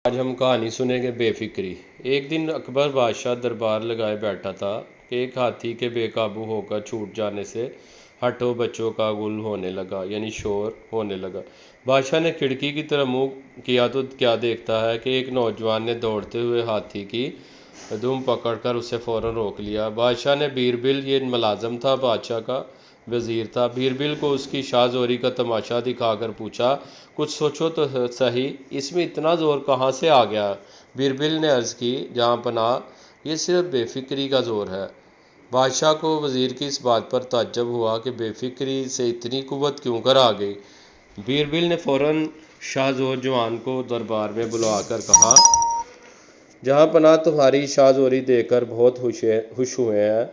آج ہم کہانی سنیں گے بے فکری۔ ایک دن اکبر بادشاہ دربار لگائے بیٹھا تھا کہ ایک ہاتھی کے بے قابو ہو کر چھوٹ جانے سے ہٹھوں بچوں کا گل ہونے لگا، یعنی شور ہونے لگا۔ بادشاہ نے کھڑکی کی طرف منہ کیا تو کیا دیکھتا ہے کہ ایک نوجوان نے دوڑتے ہوئے ہاتھی کی دم پکڑ کر اسے فوراً روک لیا۔ بادشاہ نے بیربل، یہ ملازم تھا، بادشاہ کا وزیر تھا، بیربل کو اس کی شاہ زوری کا تماشا دکھا کر پوچھا، کچھ سوچو تو صحیح، اس میں اتنا زور کہاں سے آ گیا؟ بیربل نے عرض کی، جہاں پناہ، یہ صرف بے فکری کا زور ہے۔ بادشاہ کو وزیر کی اس بات پر تعجب ہوا کہ بے فکری سے اتنی قوت کیوں کر آ گئی۔ بیربل نے فوراً شاہ زور جوان کو دربار میں بلا کر کہا، جہاں پناہ، تمہاری شاہ زوری دیکھ کر بہت خوش ہوئے ہیں،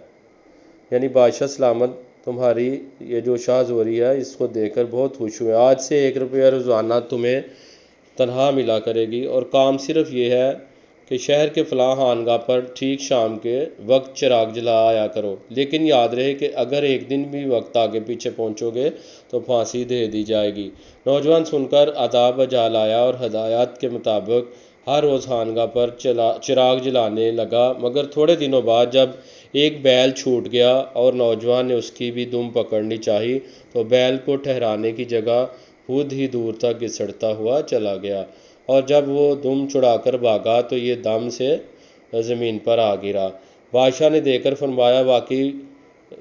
یعنی بادشاہ سلامت، تمہاری یہ جو شاہ زوری ہے اس کو دیکھ کر بہت خوش ہوئے۔ آج سے 1 روپیہ روزانہ تمہیں تنخواہ ملا کرے گی، اور کام صرف یہ ہے کہ شہر کے فلاں خانگاہ پر ٹھیک شام کے وقت چراغ جلا آیا کرو، لیکن یاد رہے کہ اگر ایک دن بھی وقت آگے پیچھے پہنچو گے تو پھانسی دے دی جائے گی۔ نوجوان سن کر آداب بجا لایا اور ہدایات کے مطابق ہر روز خانگاہ پر چراغ جلانے لگا، مگر تھوڑے دنوں بعد جب ایک بیل چھوٹ گیا اور نوجوان نے اس کی بھی دم پکڑنی چاہی تو بیل کو ٹھہرانے کی جگہ خود ہی دور تک گھسڑتا ہوا چلا گیا، اور جب وہ دم چھڑا کر بھاگا تو یہ دم سے زمین پر آ گرا۔ بادشاہ نے دیکھ کر فرمایا، واقعی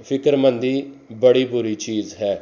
فکر مندی بڑی بری چیز ہے۔